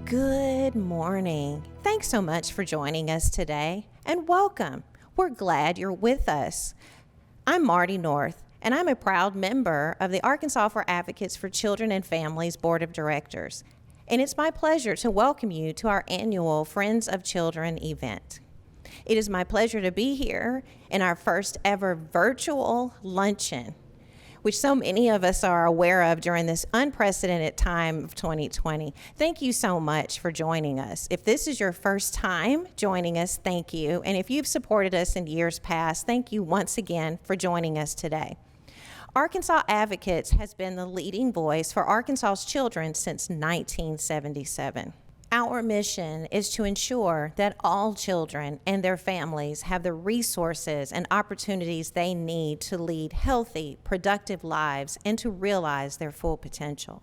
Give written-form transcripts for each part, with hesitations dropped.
Good morning. Thanks so much for joining us today, and welcome. We're glad you're with us. I'm Marty North, and I'm a proud member of the Arkansas for Advocates for Children and Families Board of Directors, and it's my pleasure to welcome you to our annual Friends of Children event. It is my pleasure to be here in our first ever virtual luncheon, which so many of us are aware of during this unprecedented time of 2020. Thank you so much for joining us. If this is your first time joining us, thank you. And if you've supported us in years past, thank you once again for joining us today. Arkansas Advocates has been the leading voice for Arkansas's children since 1977. Our mission is to ensure that all children and their families have the resources and opportunities they need to lead healthy, productive lives and to realize their full potential.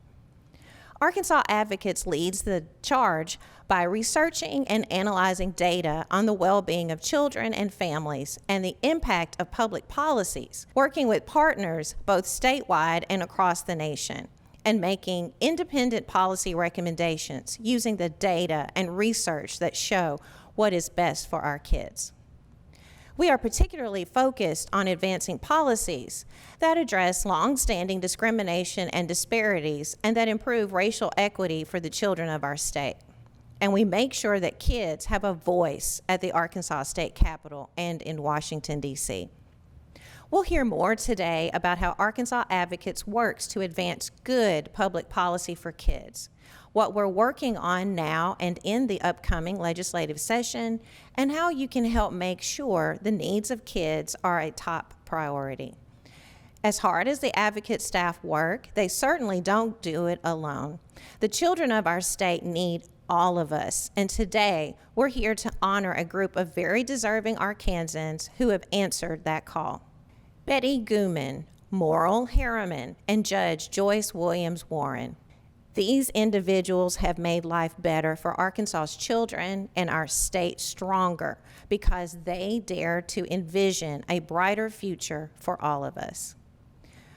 Arkansas Advocates leads the charge by researching and analyzing data on the well-being of children and families and the impact of public policies, working with partners both statewide and across the nation, and making independent policy recommendations using the data and research that show what is best for our kids. We are particularly focused on advancing policies that address long-standing discrimination and disparities and that improve racial equity for the children of our state. And we make sure that kids have a voice at the Arkansas State Capitol and in Washington, D.C. We'll hear more today about how Arkansas Advocates works to advance good public policy for kids, what we're working on now and in the upcoming legislative session, and how you can help make sure the needs of kids are a top priority. As hard as the Advocate staff work, they certainly don't do it alone. The children of our state need all of us, and today we're here to honor a group of very deserving Arkansans who have answered that call. Betty Guhman, Morril Harriman, and Judge Joyce Williams Warren. These individuals have made life better for Arkansas's children and our state stronger because they dare to envision a brighter future for all of us.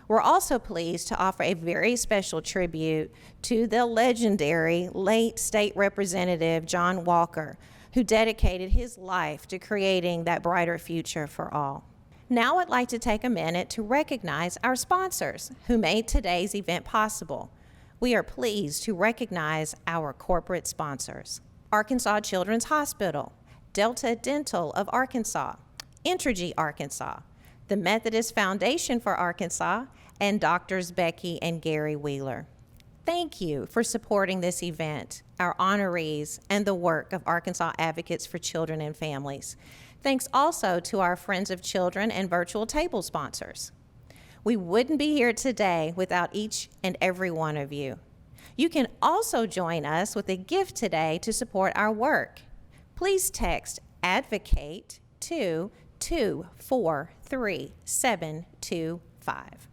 We're also pleased to offer a very special tribute to the legendary late State Representative John Walker, who dedicated his life to creating that brighter future for all. Now I'd like to take a minute to recognize our sponsors who made today's event possible. We are pleased to recognize our corporate sponsors: Arkansas Children's Hospital, Delta Dental of Arkansas, Entergy Arkansas, the Methodist Foundation for Arkansas, and Doctors Becky and Gary Wheeler. Thank you for supporting this event, our honorees, and the work of Arkansas Advocates for Children and Families. Thanks also to our Friends of Children and virtual table sponsors. We wouldn't be here today without each and every one of you. You can also join us with a gift today to support our work. Please text ADVOCATE to 243725.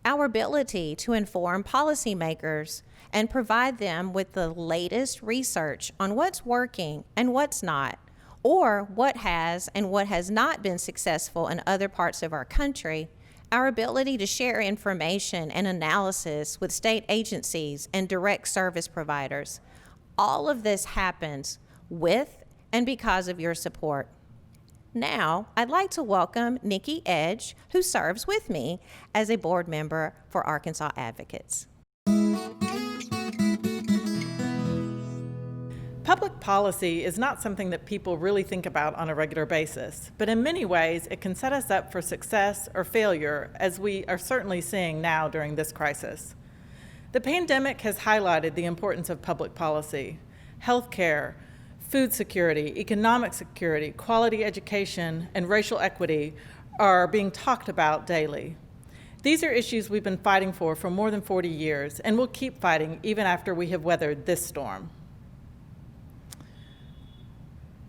Our ability to inform policymakers and provide them with the latest research on what's working and what's not, or what has and what has not been successful in other parts of our country, our ability to share information and analysis with state agencies and direct service providers. All of this happens with and because of your support. Now, I'd like to welcome Nikki Edge, who serves with me as a board member for Arkansas Advocates. Public policy is not something that people really think about on a regular basis, but in many ways it can set us up for success or failure, as we are certainly seeing now during this crisis. The pandemic has highlighted the importance of public policy. Healthcare, food security, economic security, quality education, and racial equity are being talked about daily. These are issues we've been fighting for more than 40 years, and we'll keep fighting even after we have weathered this storm.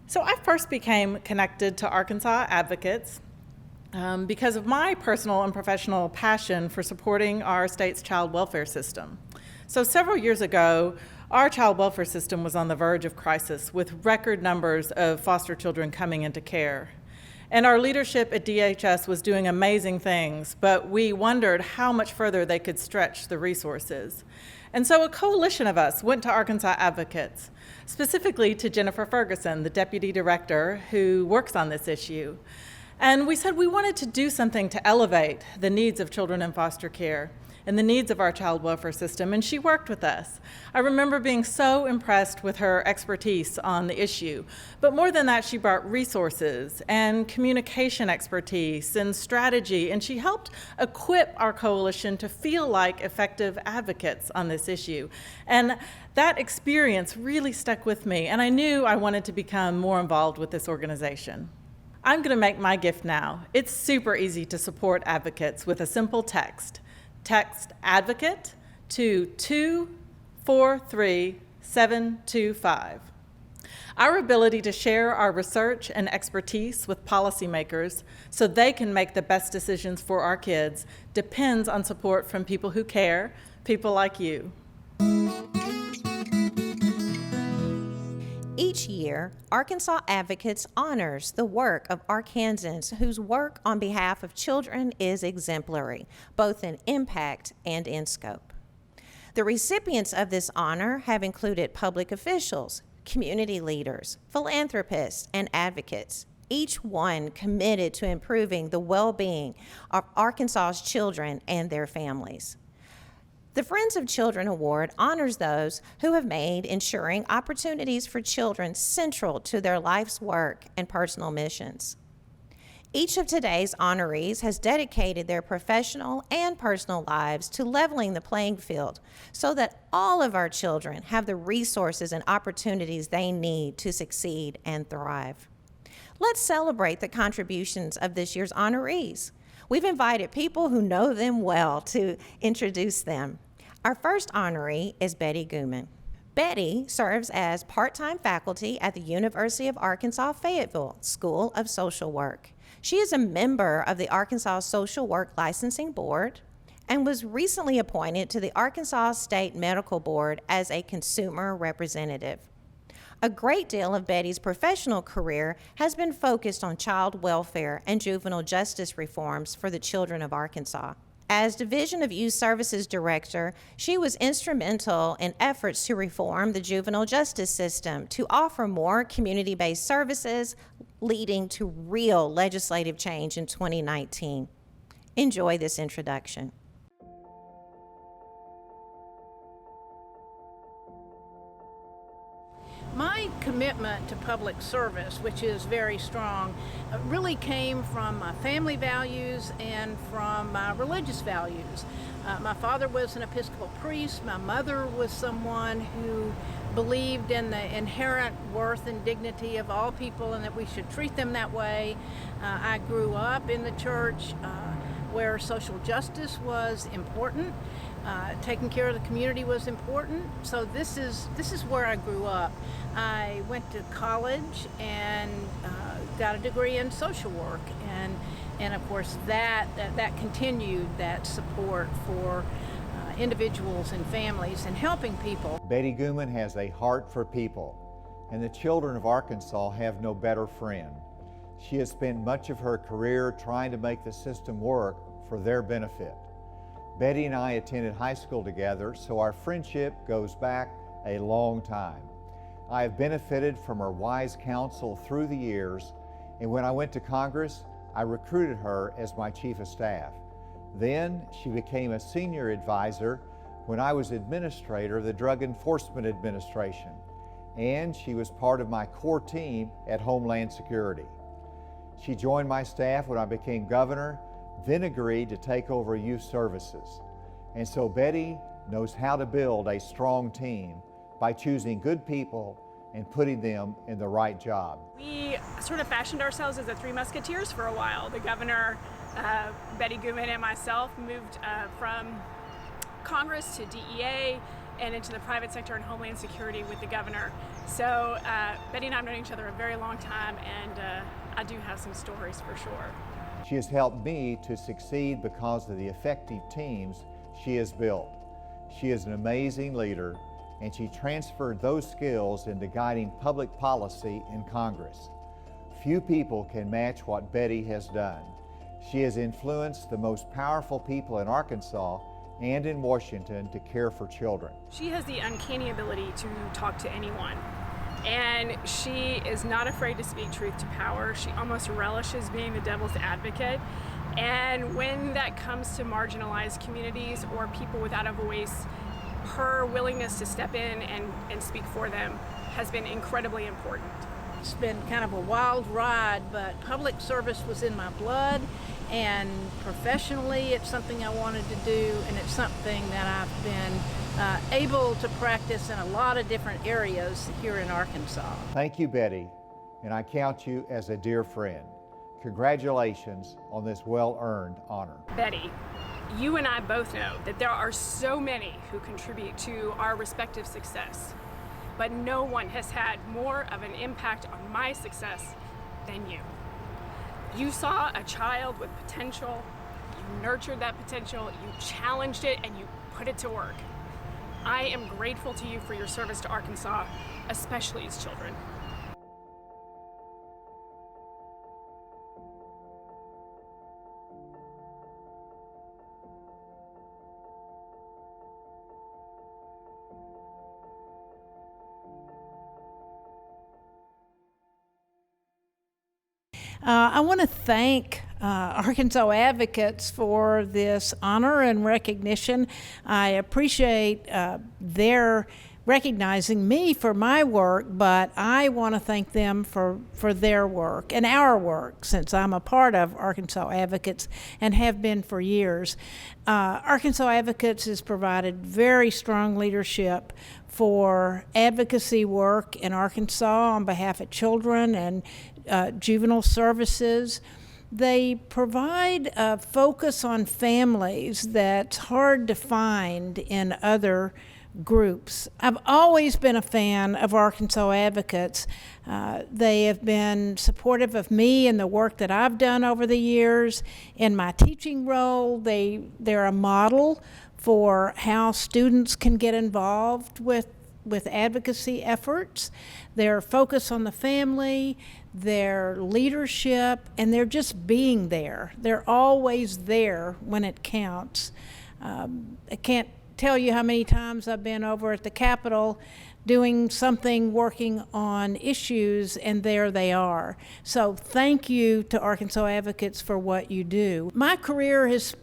So I first became connected to Arkansas Advocates because of my personal and professional passion for supporting our state's child welfare system. So several years ago, our child welfare system was on the verge of crisis, with record numbers of foster children coming into care. And our leadership at DHS was doing amazing things, but we wondered how much further they could stretch the resources. And so a coalition of us went to Arkansas advocates, specifically to Jennifer Ferguson, the deputy director who works on this issue. And we said we wanted to do something to elevate the needs of children in foster care and the needs of our child welfare system, and she worked with us. I remember being so impressed with her expertise on the issue. But more than that, she brought resources and communication expertise and strategy, and she helped equip our coalition to feel like effective advocates on this issue. And that experience really stuck with me, and I knew I wanted to become more involved with this organization. I'm going to make my gift now. It's super easy to support advocates with a simple text. Text advocate to 243725. Our ability to share our research and expertise with policymakers so they can make the best decisions for our kids depends on support from people who care, people like you. Each year, Arkansas Advocates honors the work of Arkansans whose work on behalf of children is exemplary, both in impact and in scope. The recipients of this honor have included public officials, community leaders, philanthropists, and advocates, each one committed to improving the well-being of Arkansas's children and their families. The Friends of Children Award honors those who have made ensuring opportunities for children central to their life's work and personal missions. Each of today's honorees has dedicated their professional and personal lives to leveling the playing field so that all of our children have the resources and opportunities they need to succeed and thrive. Let's celebrate the contributions of this year's honorees. We've invited people who know them well to introduce them. Our first honoree is Betty Guhman. Betty serves as part-time faculty at the University of Arkansas Fayetteville School of Social Work. She is a member of the Arkansas Social Work Licensing Board and was recently appointed to the Arkansas State Medical Board as a consumer representative. A great deal of Betty's professional career has been focused on child welfare and juvenile justice reforms for the children of Arkansas. As Division of Youth Services Director, she was instrumental in efforts to reform the juvenile justice system to offer more community-based services, leading to real legislative change in 2019. Enjoy this introduction. My commitment to public service, which is very strong, really came from my family values and from my religious values. My father was an Episcopal priest. My mother was someone who believed in the inherent worth and dignity of all people and that we should treat them that way. I grew up in the church where social justice was important. Taking care of the community was important. So this is where I grew up. I went to college and got a degree in social work, and of course that continued that support for individuals and families and helping people. Betty Guhman has a heart for people, and the children of Arkansas have no better friend. She has spent much of her career trying to make the system work for their benefit. Betty and I attended high school together, so our friendship goes back a long time. I have benefited from her wise counsel through the years, and when I went to Congress, I recruited her as my chief of staff. Then she became a senior advisor when I was administrator of the Drug Enforcement Administration, and she was part of my core team at Homeland Security. She joined my staff when I became governor, then agreed to take over youth services. And so Betty knows how to build a strong team by choosing good people and putting them in the right job. We sort of fashioned ourselves as the Three Musketeers for a while. The governor, Betty Guhman, and myself moved from Congress to DEA and into the private sector and Homeland Security with the governor. So Betty and I have known each other a very long time, and I do have some stories for sure. She has helped me to succeed because of the effective teams she has built. She is an amazing leader, and she transferred those skills into guiding public policy in Congress. Few people can match what Betty has done. She has influenced the most powerful people in Arkansas and in Washington to care for children. She has the uncanny ability to talk to anyone. And she is not afraid to speak truth to power. She almost relishes being the devil's advocate. And when that comes to marginalized communities or people without a voice, her willingness to step in and speak for them has been incredibly important. It's been kind of a wild ride, but public service was in my blood, and professionally it's something I wanted to do, and it's something that I've been able to practice in a lot of different areas here in Arkansas. Thank you, Betty, and I count you as a dear friend. Congratulations on this well-earned honor. Betty, you and I both know that there are so many who contribute to our respective success, but no one has had more of an impact on my success than you. You saw a child with potential, you nurtured that potential, you challenged it, and you put it to work. I am grateful to you for your service to Arkansas, especially its children. I want to thank Arkansas Advocates for this honor and recognition. I appreciate their recognizing me for my work, but I want to thank them for their work and our work, since I'm a part of Arkansas Advocates and have been for years. Arkansas Advocates has provided very strong leadership for advocacy work in Arkansas on behalf of children and juvenile services. They provide a focus on families that's hard to find in other groups. I've always been a fan of Arkansas Advocates. They have been supportive of me and the work that I've done over the years. In my teaching role, they're a model for how students can get involved with advocacy efforts. Their focus on the family, their leadership, and they're just being there. They're always there when it counts. I can't tell you how many times I've been over at the Capitol doing something, working on issues, and there they are. So thank you to Arkansas Advocates for what you do. My career has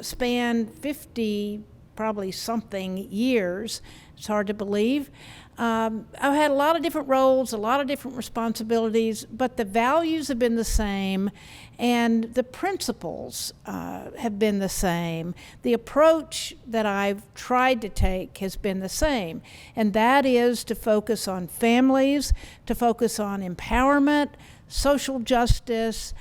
spanned 50, probably something years. It's hard to believe. I've had a lot of different roles, a lot of different responsibilities, but the values have been the same, and the principles have been the same. The approach that I've tried to take has been the same, and that is to focus on families, to focus on empowerment, social justice,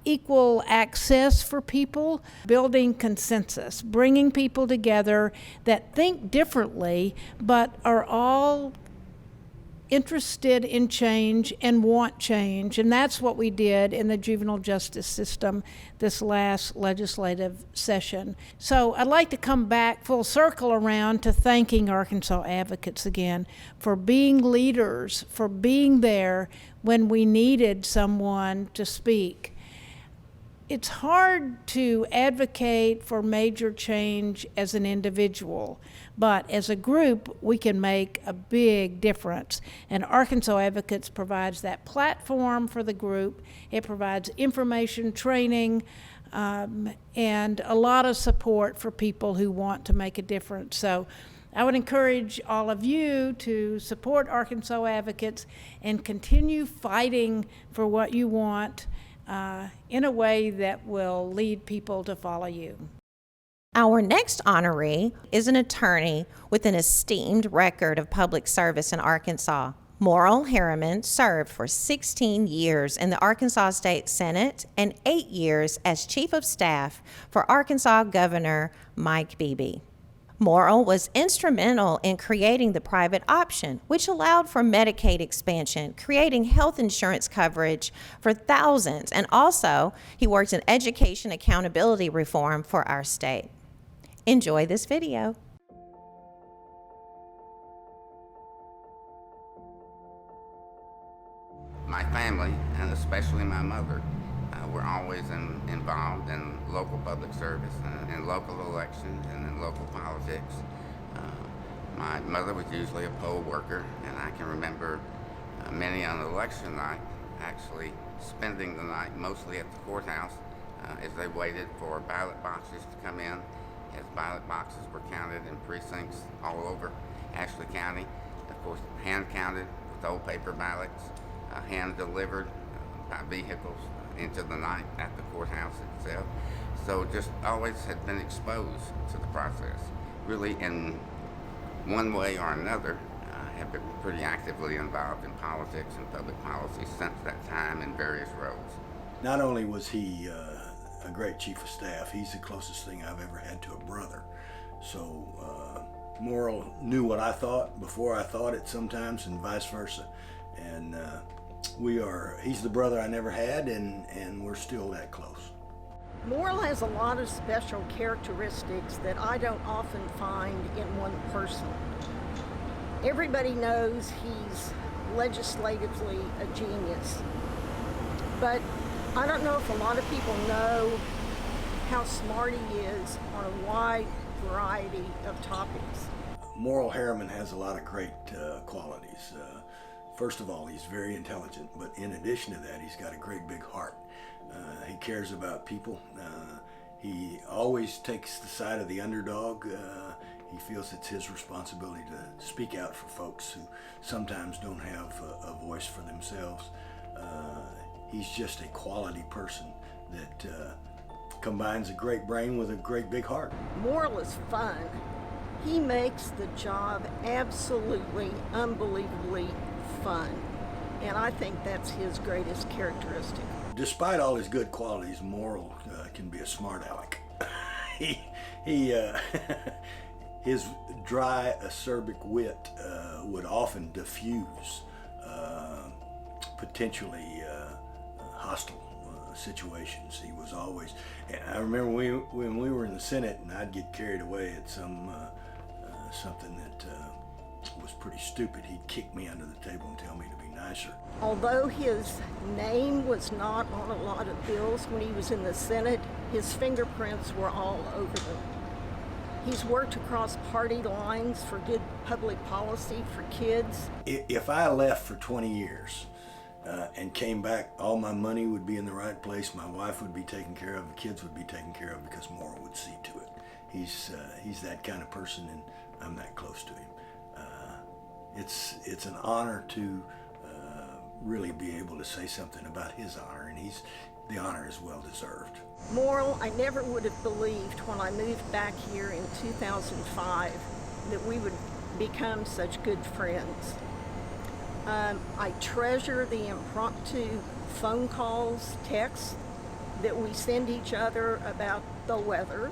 equal access for people, building consensus, bringing people together that think differently but are all interested in change and want change. And that's what we did in the juvenile justice system this last legislative session. So I'd like to come back full circle around to thanking Arkansas Advocates again for being leaders, for being there when we needed someone to speak. It's hard to advocate for major change as an individual, but as a group, we can make a big difference. And Arkansas Advocates provides that platform for the group. It provides information, training, and a lot of support for people who want to make a difference. So I would encourage all of you to support Arkansas Advocates and continue fighting for what you want in a way that will lead people to follow you. Our next honoree is an attorney with an esteemed record of public service in Arkansas. Morril Harriman served for 16 years in the Arkansas State Senate and 8 years as Chief of Staff for Arkansas Governor Mike Beebe. Morril was instrumental in creating the private option, which allowed for Medicaid expansion, creating health insurance coverage for thousands, and also he worked in education accountability reform for our state. Enjoy this video. My family, and especially my mother, were always involved in local public service and in local elections and in local politics. My mother was usually a poll worker, and I can remember many on election night actually spending the night mostly at the courthouse as they waited for ballot boxes to come in, as ballot boxes were counted in precincts all over Ashley County. Of course, hand counted with old paper ballots, hand delivered by vehicles into the night at the courthouse itself. So just always had been exposed to the process. Really, in one way or another, have been pretty actively involved in politics and public policy since that time in various roles. Not only was he a great chief of staff, he's the closest thing I've ever had to a brother. So Morril knew what I thought before I thought it sometimes, and vice versa. And he's the brother I never had, and we're still that close. Morril has a lot of special characteristics that I don't often find in one person. Everybody knows he's legislatively a genius, but I don't know if a lot of people know how smart he is on a wide variety of topics. Morril Harriman has a lot of great qualities. First of all, he's very intelligent, but in addition to that, he's got a great big heart. He cares about people. He always takes the side of the underdog. He feels it's his responsibility to speak out for folks who sometimes don't have a voice for themselves. He's just a quality person that combines a great brain with a great big heart. Morril is fun. He makes the job absolutely, unbelievably fun. And I think that's his greatest characteristic. Despite all his good qualities, Morril can be a smart aleck. His dry, acerbic wit would often diffuse potentially hostile situations. He was always, I remember when we were in the Senate and I'd get carried away at something that was pretty stupid, he'd kick me under the table and tell me to be nicer. Although his name was not on a lot of bills when he was in the Senate, his fingerprints were all over them. He's worked across party lines for good public policy for kids. If I left for 20 years and came back, all my money would be in the right place, my wife would be taken care of, the kids would be taken care of because Morril would see to it. He's that kind of person, and I'm that close to him. It's an honor to really be able to say something about his honor, and the honor is well deserved. Morril, I never would have believed when I moved back here in 2005 that we would become such good friends. I treasure the impromptu phone calls, texts that we send each other about the weather,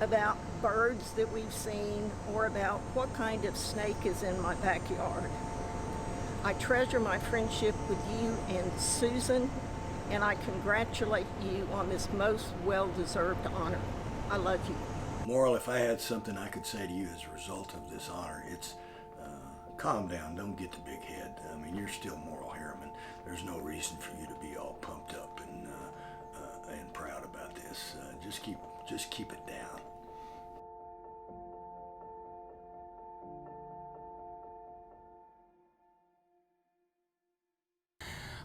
about birds that we've seen, or about what kind of snake is in my backyard. I treasure my friendship with you and Susan, and I congratulate you on this most well-deserved honor. I love you. Morril, if I had something I could say to you as a result of this honor, it's calm down, don't get the big head. I mean, you're still Morril Harriman. There's no reason for you to be all pumped up and proud about this. Just keep it down.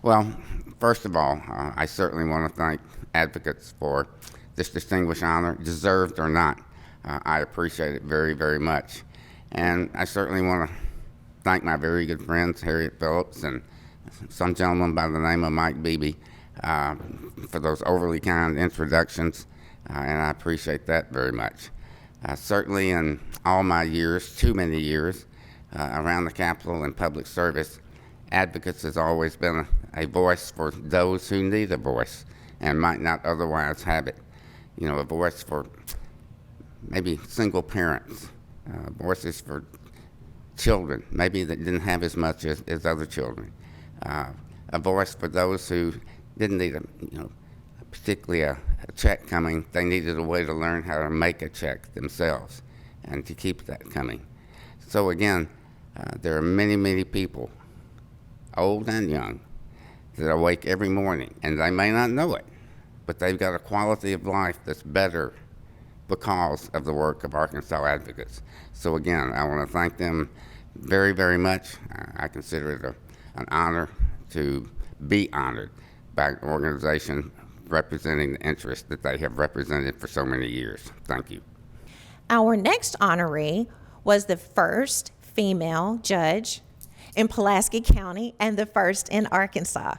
Well, first of all, I certainly want to thank advocates for this distinguished honor, deserved or not. I appreciate it very, very much. And I certainly want to thank my very good friends, Harriet Phillips and some gentleman by the name of Mike Beebe, for those overly kind introductions, and I appreciate that very much. Certainly in all my years, too many years, around the Capitol and public service, advocates has always been a voice for those who need a voice and might not otherwise have it. You know, a voice for maybe single parents, voices for children, maybe that didn't have as much as other children. A voice for those who didn't need particularly a check coming. They needed a way to learn how to make a check themselves and to keep that coming. So again, there are many, many people, old and young, that awake every morning, and they may not know it, but they've got a quality of life that's better because of the work of Arkansas advocates. So again, I want to thank them very, very much. I consider it an honor to be honored by an organization representing the interests that they have represented for so many years. Thank you. Our next honoree was the first female judge in Pulaski County and the first in Arkansas.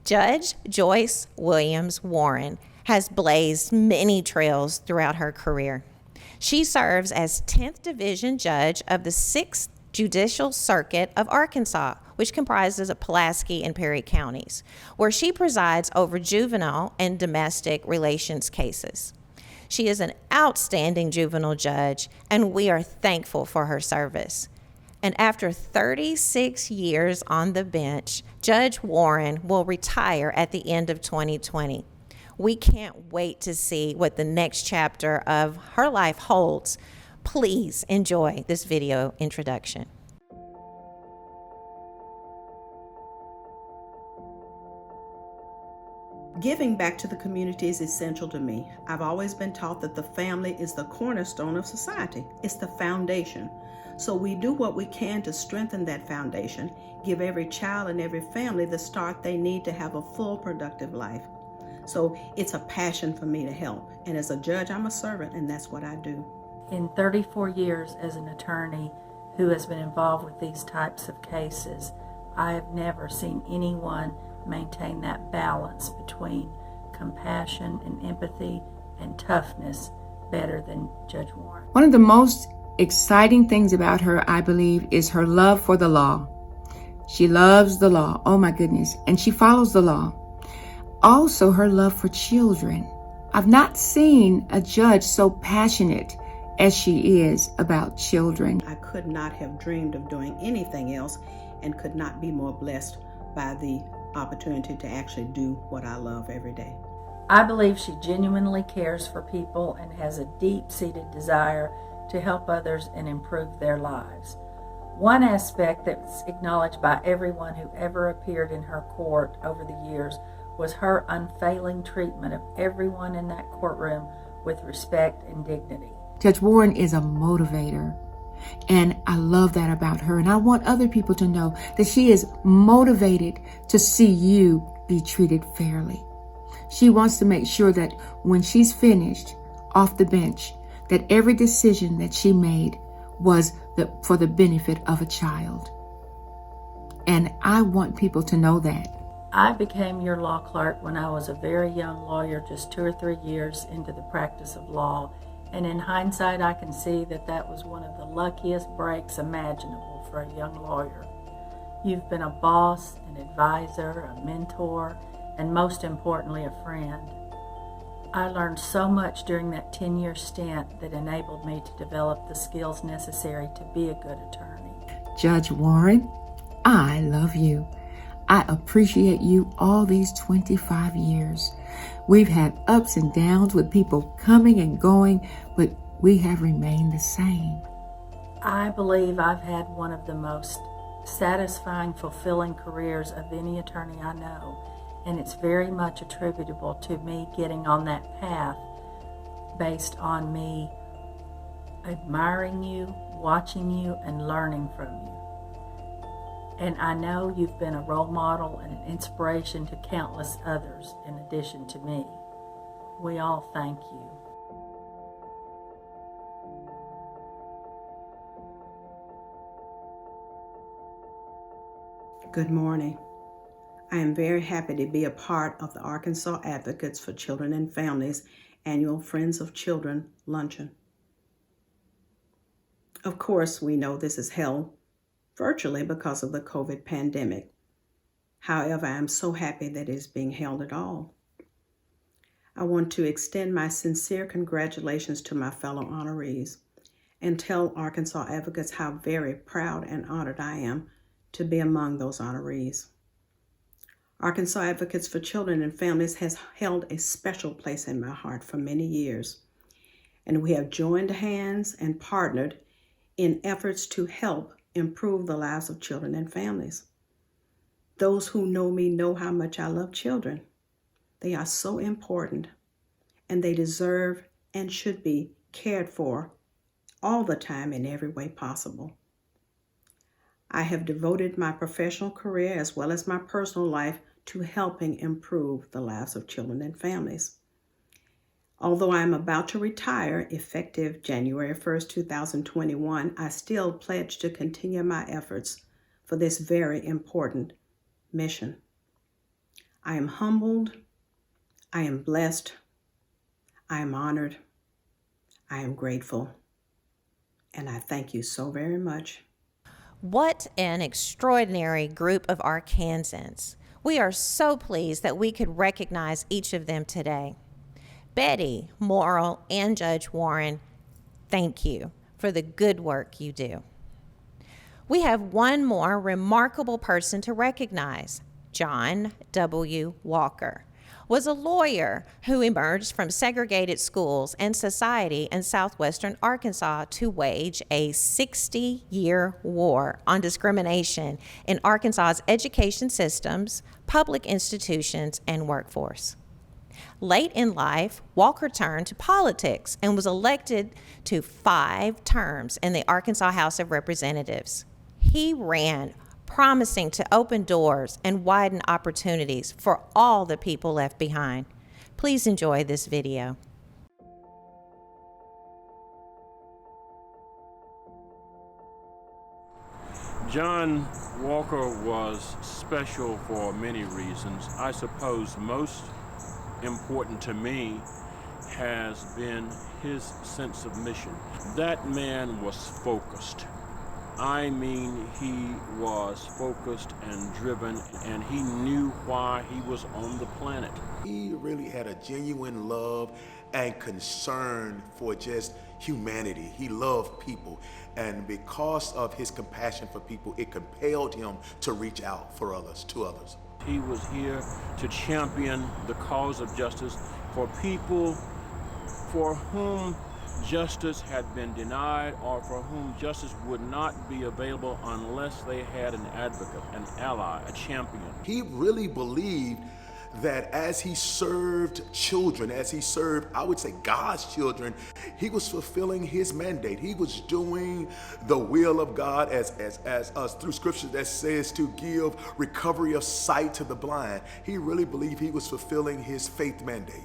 Judge Joyce Williams Warren has blazed many trails throughout her career. She serves as 10th Division Judge of the 6th Judicial Circuit of Arkansas, which comprises of Pulaski and Perry counties, where she presides over juvenile and domestic relations cases. She is an outstanding juvenile judge, and we are thankful for her service. And after 36 years on the bench, Judge Warren will retire at the end of 2020. We can't wait to see what the next chapter of her life holds. Please enjoy this video introduction. Giving back to the community is essential to me. I've always been taught that the family is the cornerstone of society. It's the foundation. So we do what we can to strengthen that foundation, give every child and every family the start they need to have a full, productive life. So it's a passion for me to help. And as a judge, I'm a servant, and that's what I do. In 34 years as an attorney who has been involved with these types of cases, I have never seen anyone maintain that balance between compassion and empathy and toughness better than Judge Warren. One of the most exciting things about her, I believe, is her love for the law. She loves the law, oh my goodness, and she follows the law. Also, her love for children. I've not seen a judge so passionate as she is about children. I could not have dreamed of doing anything else and could not be more blessed by the opportunity to actually do what I love every day. I believe she genuinely cares for people and has a deep-seated desire to help others and improve their lives. One aspect that's acknowledged by everyone who ever appeared in her court over the years was her unfailing treatment of everyone in that courtroom with respect and dignity. Judge Warren is a motivator, and I love that about her. And I want other people to know that she is motivated to see you be treated fairly. She wants to make sure that when she's finished off the bench, that every decision that she made was for the benefit of a child. And I want people to know that. I became your law clerk when I was a very young lawyer, just 2 or 3 years into the practice of law. And in hindsight, I can see that that was one of the luckiest breaks imaginable for a young lawyer. You've been a boss, an advisor, a mentor, and most importantly, a friend. I learned so much during that 10-year stint that enabled me to develop the skills necessary to be a good attorney. Judge Warren, I love you. I appreciate you all these 25 years. We've had ups and downs with people coming and going, but we have remained the same. I believe I've had one of the most satisfying, fulfilling careers of any attorney I know, and it's very much attributable to me getting on that path based on me admiring you, watching you, and learning from you. And I know you've been a role model and an inspiration to countless others in addition to me. We all thank you. Good morning. I am very happy to be a part of the Arkansas Advocates for Children and Families annual Friends of Children Luncheon. Of course, we know this is held virtually because of the COVID pandemic. However, I am so happy that it is being held at all. I want to extend my sincere congratulations to my fellow honorees and tell Arkansas Advocates how very proud and honored I am to be among those honorees. Arkansas Advocates for Children and Families has held a special place in my heart for many years, and we have joined hands and partnered in efforts to help improve the lives of children and families. Those who know me know how much I love children. They are so important, and they deserve and should be cared for all the time in every way possible. I have devoted my professional career as well as my personal life to helping improve the lives of children and families. Although I am about to retire effective January 1st, 2021, I still pledge to continue my efforts for this very important mission. I am humbled, I am blessed, I am honored, I am grateful, and I thank you so very much. What an extraordinary group of Arkansans. We are so pleased that we could recognize each of them today. Betty, Morril, and Judge Warren, thank you for the good work you do. We have one more remarkable person to recognize. John W. Walker was a lawyer who emerged from segregated schools and society in southwestern Arkansas to wage a 60-year war on discrimination in Arkansas's education systems, public institutions, and workforce. Late in life, Walker turned to politics and was elected to 5 terms in the Arkansas House of Representatives. He ran promising to open doors and widen opportunities for all the people left behind. Please enjoy this video. John Walker was special for many reasons. I suppose most important to me has been his sense of mission. That man was focused. I mean, he was focused and driven, and he knew why he was on the planet. He really had a genuine love and concern for just humanity. He loved people, and because of his compassion for people, it compelled him to reach out for others, to others. He was here to champion the cause of justice for people for whom justice had been denied, or for whom justice would not be available unless they had an advocate, an ally, a champion. He really believed that as he served children, as he served, I would say, God's children, he was fulfilling his mandate. He was doing the will of God as through scripture that says to give recovery of sight to the blind. He really believed he was fulfilling his faith mandate.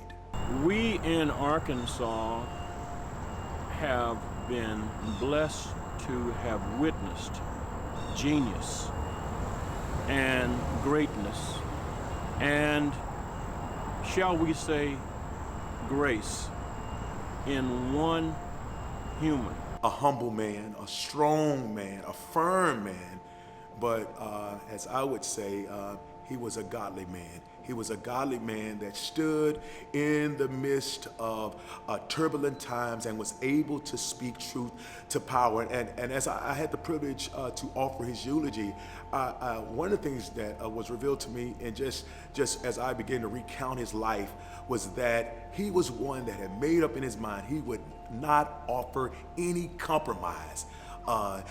We in Arkansas have been blessed to have witnessed genius and greatness and, shall we say, grace in one human. A humble man, a strong man, a firm man, but as I would say, he was a godly man. He was a godly man that stood in the midst of turbulent times and was able to speak truth to power. And as I had the privilege to offer his eulogy, one of the things that was revealed to me, and just as I began to recount his life, was that he was one that had made up in his mind he would not offer any compromise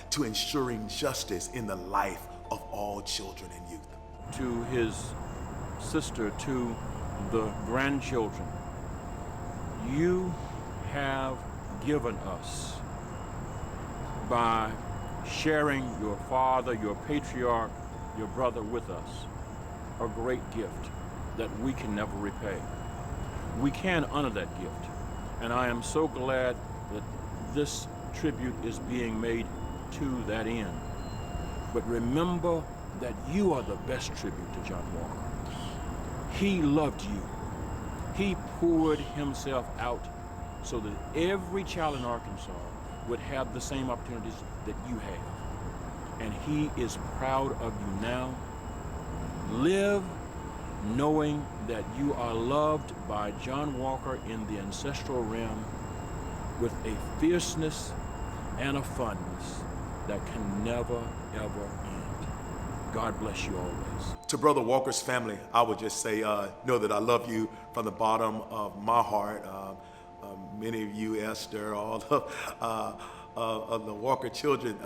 to ensuring justice in the life of all children and youth. To his sister, to the grandchildren, you have given us, by sharing your father, your patriarch, your brother with us, a great gift that we can never repay. We can honor that gift, and I am so glad that this tribute is being made to that end. But remember that you are the best tribute to John Walker. He loved you. He poured himself out so that every child in Arkansas would have the same opportunities that you have. And he is proud of you now. Live knowing that you are loved by John Walker in the ancestral realm with a fierceness and a fondness that can never, ever end. God bless you always. To Brother Walker's family, I would just say, know that I love you from the bottom of my heart. Many of you, Esther, all of the Walker children,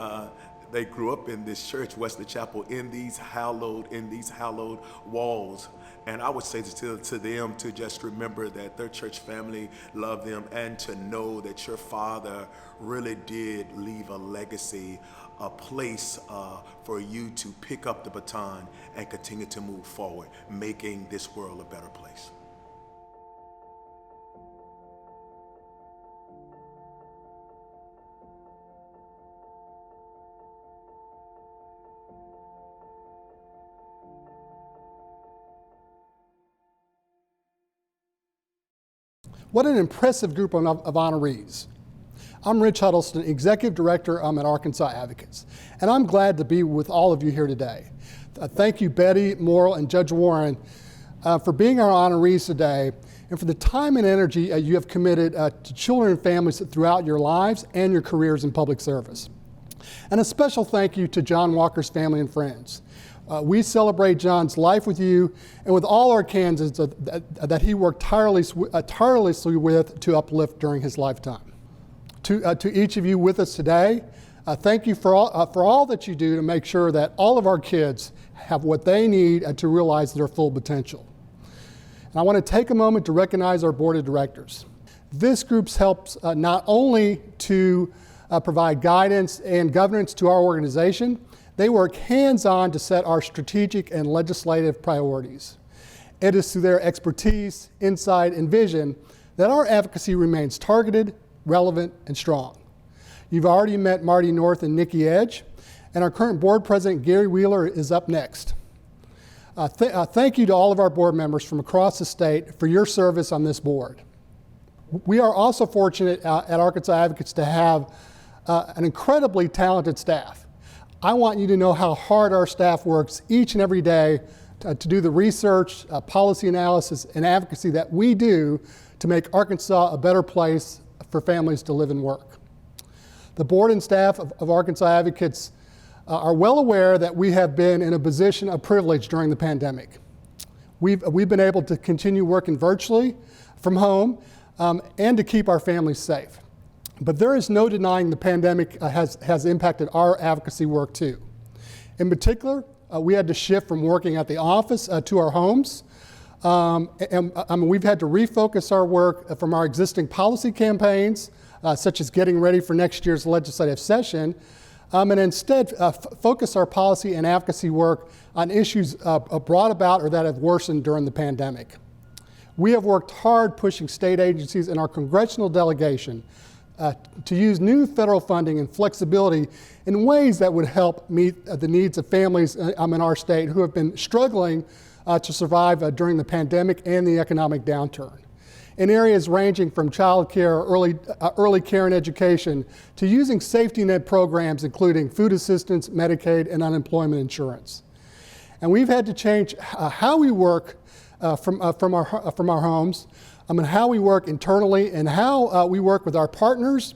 They grew up in this church, Wesley Chapel, in these hallowed walls. And I would say to them to just remember that their church family loved them, and to know that your father really did leave a legacy, a place for you to pick up the baton and continue to move forward, making this world a better place. What an impressive group of honorees. I'm Rich Huddleston, Executive Director at Arkansas Advocates, and I'm glad to be with all of you here today. Thank you, Betty, Morril, and Judge Warren, for being our honorees today, and for the time and energy you have committed to children and families throughout your lives and your careers in public service. And a special thank you to John Walker's family and friends. We celebrate John's life with you and with all Arkansans that he worked tirelessly with to uplift during his lifetime. To each of you with us today, thank you for all that you do to make sure that all of our kids have what they need to realize their full potential. And I want to take a moment to recognize our board of directors. This group helps not only to provide guidance and governance to our organization, they work hands-on to set our strategic and legislative priorities. It is through their expertise, insight, and vision that our advocacy remains targeted, relevant, and strong. You've already met Marty North and Nikki Edge, and our current board president, Gary Wheeler, is up next. Thank you to all of our board members from across the state for your service on this board. We are also fortunate at Arkansas Advocates to have an incredibly talented staff. I want you to know how hard our staff works each and every day to do the research, policy analysis, and advocacy that we do to make Arkansas a better place for families to live and work. The board and staff of Arkansas Advocates are well aware that we have been in a position of privilege during the pandemic. We've been able to continue working virtually from home and to keep our families safe. But there is no denying the pandemic has impacted our advocacy work too. In particular, we had to shift from working at the office to our homes. We've had to refocus our work from our existing policy campaigns, such as getting ready for next year's legislative session, and instead focus our policy and advocacy work on issues brought about or that have worsened during the pandemic. We have worked hard pushing state agencies and our congressional delegation to use new federal funding and flexibility in ways that would help meet the needs of families in our state who have been struggling to survive during the pandemic and the economic downturn. In areas ranging from child care, early care and education, to using safety net programs including food assistance, Medicaid, and unemployment insurance. And we've had to change how we work from our homes, and how we work internally, and how we work with our partners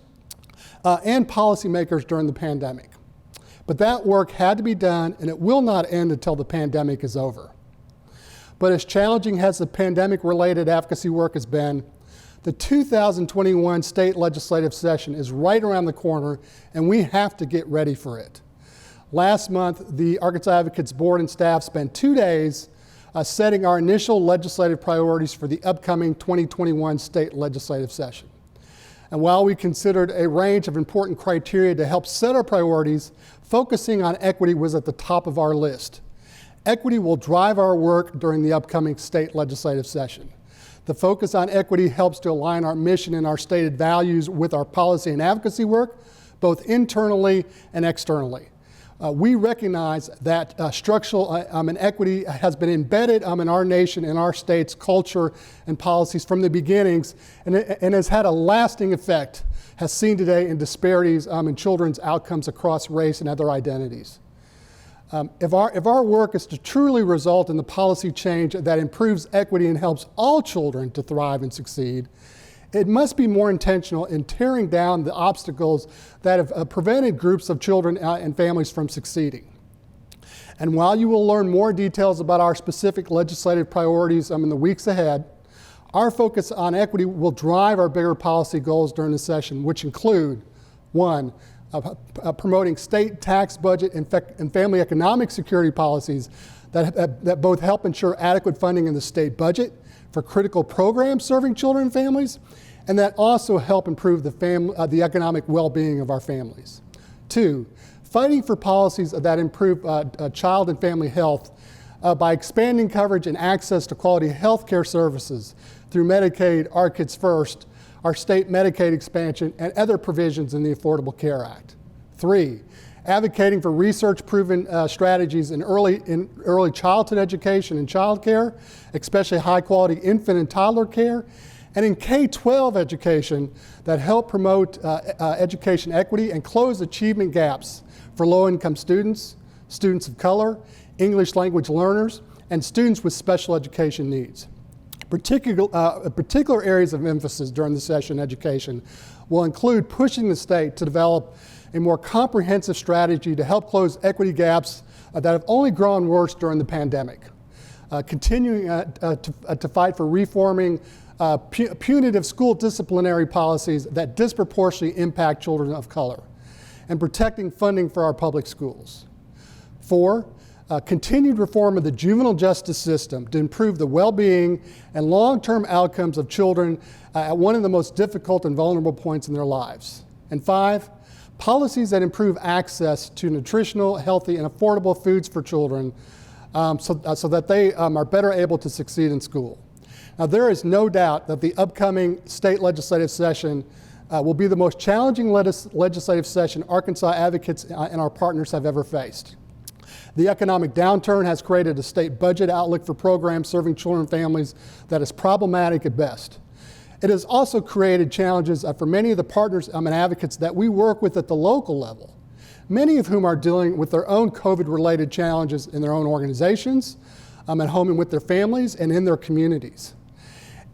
and policymakers during the pandemic. But that work had to be done, and it will not end until the pandemic is over. But as challenging as the pandemic-related advocacy work has been, the 2021 state legislative session is right around the corner, and we have to get ready for it. Last month, the Arkansas Advocates Board and staff spent 2 days setting our initial legislative priorities for the upcoming 2021 state legislative session. And while we considered a range of important criteria to help set our priorities, focusing on equity was at the top of our list. Equity will drive our work during the upcoming state legislative session. The focus on equity helps to align our mission and our stated values with our policy and advocacy work, both internally and externally. We recognize that structural and equity has been embedded in our nation and our state's culture and policies from the beginnings, and has had a lasting effect, as seen today in disparities in children's outcomes across race and other identities. If our work is to truly result in the policy change that improves equity and helps all children to thrive and succeed, it must be more intentional in tearing down the obstacles that have prevented groups of children and families from succeeding. And while you will learn more details about our specific legislative priorities in the weeks ahead, our focus on equity will drive our bigger policy goals during the session, which include, 1, promoting state tax budget and family economic security policies that both help ensure adequate funding in the state budget for critical programs serving children and families, and that also help improve the economic well-being of our families. 2, fighting for policies that improve child and family health by expanding coverage and access to quality health care services through Medicaid, Our Kids First, our state Medicaid expansion, and other provisions in the Affordable Care Act. 3, advocating for research-proven strategies in early childhood education and child care, especially high-quality infant and toddler care, and in K-12 education that help promote education equity and close achievement gaps for low-income students, students of color, English language learners, and students with special education needs. Particular areas of emphasis during the session education will include pushing the state to develop a more comprehensive strategy to help close equity gaps that have only grown worse during the pandemic. Continuing to fight for reforming punitive school disciplinary policies that disproportionately impact children of color, and protecting funding for our public schools. 4, continued reform of the juvenile justice system to improve the well-being and long-term outcomes of children at one of the most difficult and vulnerable points in their lives. And 5, policies that improve access to nutritional, healthy, and affordable foods for children so that they are better able to succeed in school. Now, there is no doubt that the upcoming state legislative session will be the most challenging legislative session Arkansas advocates and our partners have ever faced. The economic downturn has created a state budget outlook for programs serving children and families that is problematic at best. It has also created challenges for many of the partners and advocates that we work with at the local level, many of whom are dealing with their own COVID-related challenges in their own organizations, at home and with their families, and in their communities.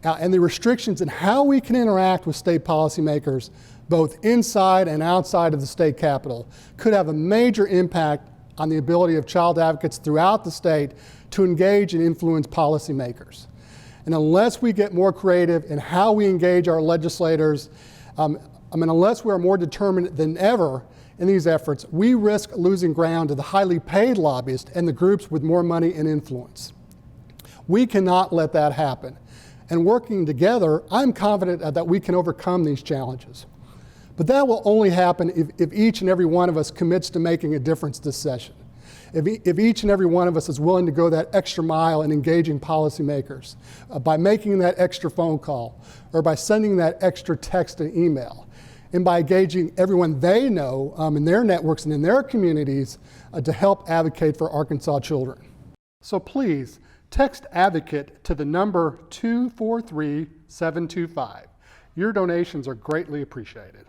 And the restrictions in how we can interact with state policymakers, both inside and outside of the state capitol, could have a major impact on the ability of child advocates throughout the state to engage and influence policymakers. And unless we get more creative in how we engage our legislators, unless we are more determined than ever in these efforts, we risk losing ground to the highly paid lobbyists and the groups with more money and influence. We cannot let that happen. And working together, I'm confident that we can overcome these challenges. But that will only happen if each and every one of us commits to making a difference this session. If each and every one of us is willing to go that extra mile in engaging policymakers, by making that extra phone call, or by sending that extra text and email, and by engaging everyone they know in their networks and in their communities to help advocate for Arkansas children. So please, text advocate to the number 243-725. Your donations are greatly appreciated.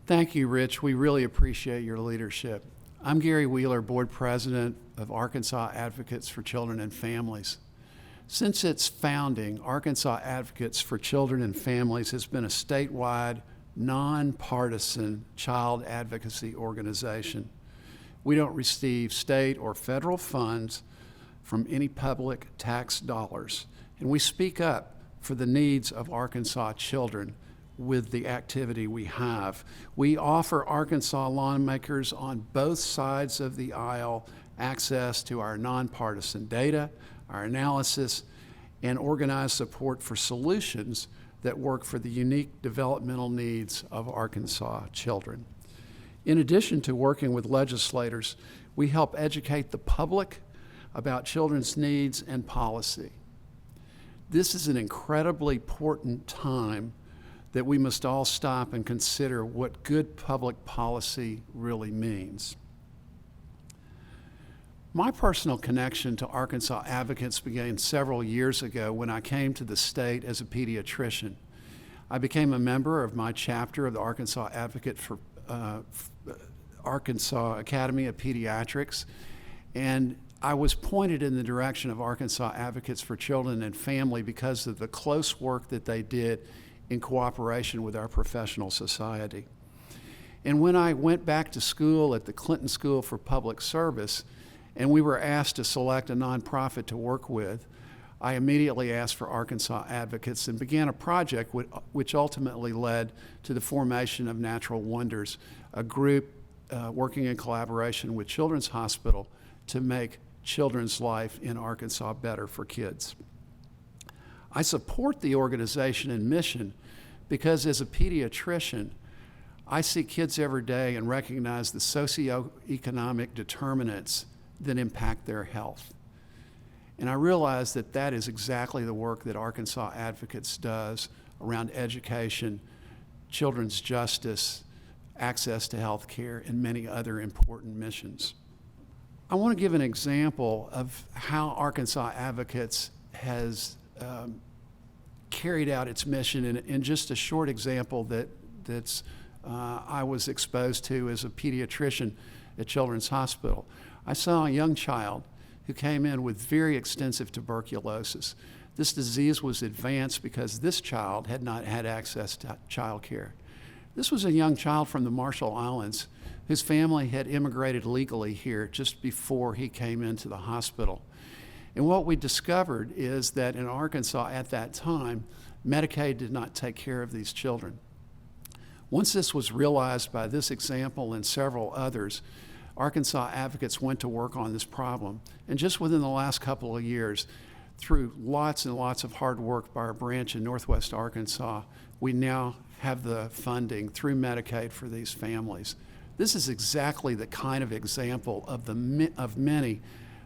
Thank you, Rich. We really appreciate your leadership. I'm Gary Wheeler, Board President of Arkansas Advocates for Children and Families. Since its founding, Arkansas Advocates for Children and Families has been a statewide, nonpartisan child advocacy organization. We don't receive state or federal funds from any public tax dollars, and we speak up for the needs of Arkansas children with the activity we have. We offer Arkansas lawmakers on both sides of the aisle access to our nonpartisan data, our analysis, and organized support for solutions that work for the unique developmental needs of Arkansas children. In addition to working with legislators, we help educate the public about children's needs and policy. This is an incredibly important time that we must all stop and consider what good public policy really means. My personal connection to Arkansas Advocates began several years ago when I came to the state as a pediatrician. I became a member of my chapter of the Arkansas Advocate for Arkansas Academy of Pediatrics, and I was pointed in the direction of Arkansas Advocates for Children and Family because of the close work that they did in cooperation with our professional society. And when I went back to school at the Clinton School for Public Service, and we were asked to select a nonprofit to work with, I immediately asked for Arkansas Advocates and began a project which ultimately led to the formation of Natural Wonders, a group working in collaboration with Children's Hospital to make children's life in Arkansas better for kids. I support the organization and mission because as a pediatrician, I see kids every day and recognize the socioeconomic determinants that impact their health. And I realize that that is exactly the work that Arkansas Advocates does around education, children's justice, access to health care, and many other important missions. I want to give an example of how Arkansas Advocates has carried out its mission in just a short example that's I was exposed to as a pediatrician at Children's Hospital. I saw a young child who came in with very extensive tuberculosis. This disease was advanced because this child had not had access to child care. This was a young child from the Marshall Islands whose family had immigrated legally here just before he came into the hospital. And what we discovered is that in Arkansas at that time, Medicaid did not take care of these children. Once this was realized by this example and several others, Arkansas Advocates went to work on this problem. And just within the last couple of years, through lots and lots of hard work by our branch in Northwest Arkansas, we now have the funding through Medicaid for these families. This is exactly the kind of example of many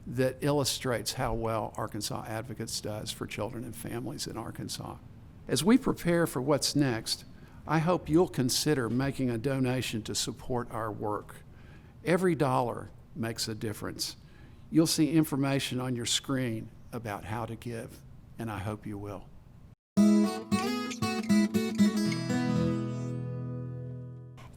that illustrates how well Arkansas Advocates does for children and families in Arkansas. As we prepare for what's next, I hope you'll consider making a donation to support our work. Every dollar makes a difference. You'll see information on your screen about how to give, and I hope you will.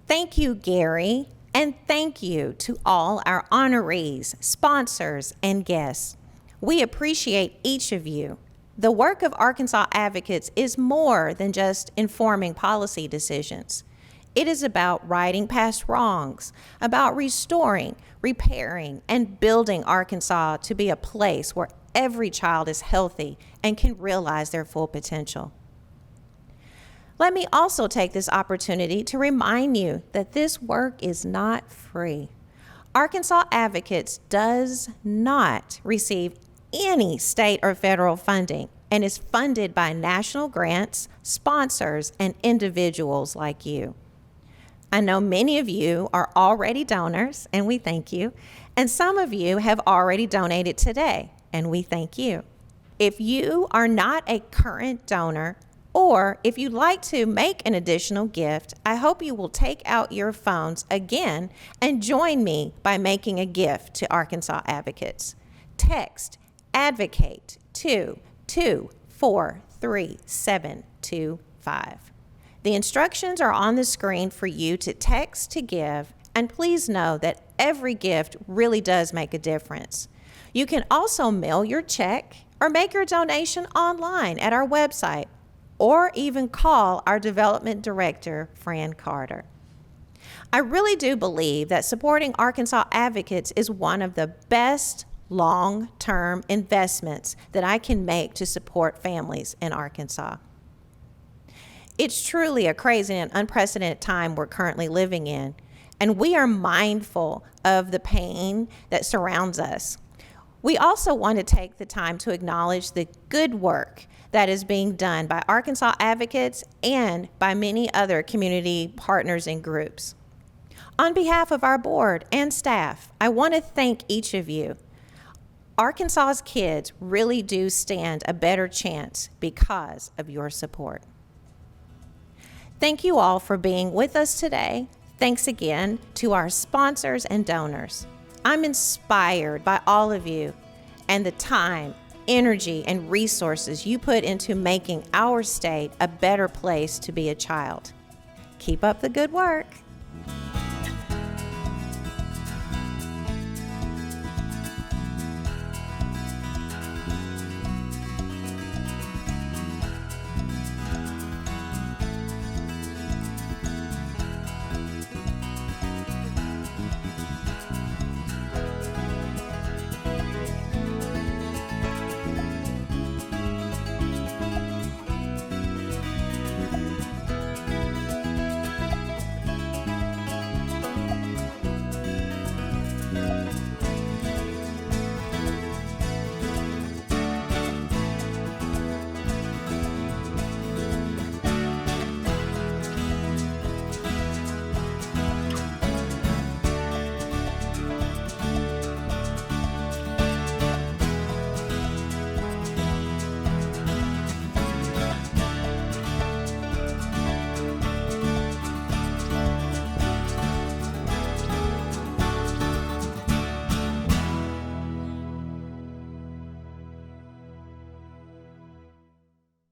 Thank you, Gary, and thank you to all our honorees, sponsors, and guests. We appreciate each of you. The work of Arkansas Advocates is more than just informing policy decisions. It is about righting past wrongs, about restoring, repairing, and building Arkansas to be a place where every child is healthy and can realize their full potential. Let me also take this opportunity to remind you that this work is not free. Arkansas Advocates does not receive any state or federal funding and is funded by national grants, sponsors, and individuals like you. I know many of you are already donors, and we thank you, and some of you have already donated today, and we thank you. If you are not a current donor, or if you'd like to make an additional gift, I hope you will take out your phones again and join me by making a gift to Arkansas Advocates. Text ADVOCATE to 243725. The instructions are on the screen for you to text to give, and please know that every gift really does make a difference. You can also mail your check or make your donation online at our website, or even call our development director, Fran Carter. I really do believe that supporting Arkansas Advocates is one of the best long-term investments that I can make to support families in Arkansas. It's truly a crazy and unprecedented time we're currently living in, and we are mindful of the pain that surrounds us. We also want to take the time to acknowledge the good work that is being done by Arkansas Advocates and by many other community partners and groups. On behalf of our board and staff, I want to thank each of you. Arkansas's kids really do stand a better chance because of your support. Thank you all for being with us today. Thanks again to our sponsors and donors. I'm inspired by all of you and the time, energy, and resources you put into making our state a better place to be a child. Keep up the good work.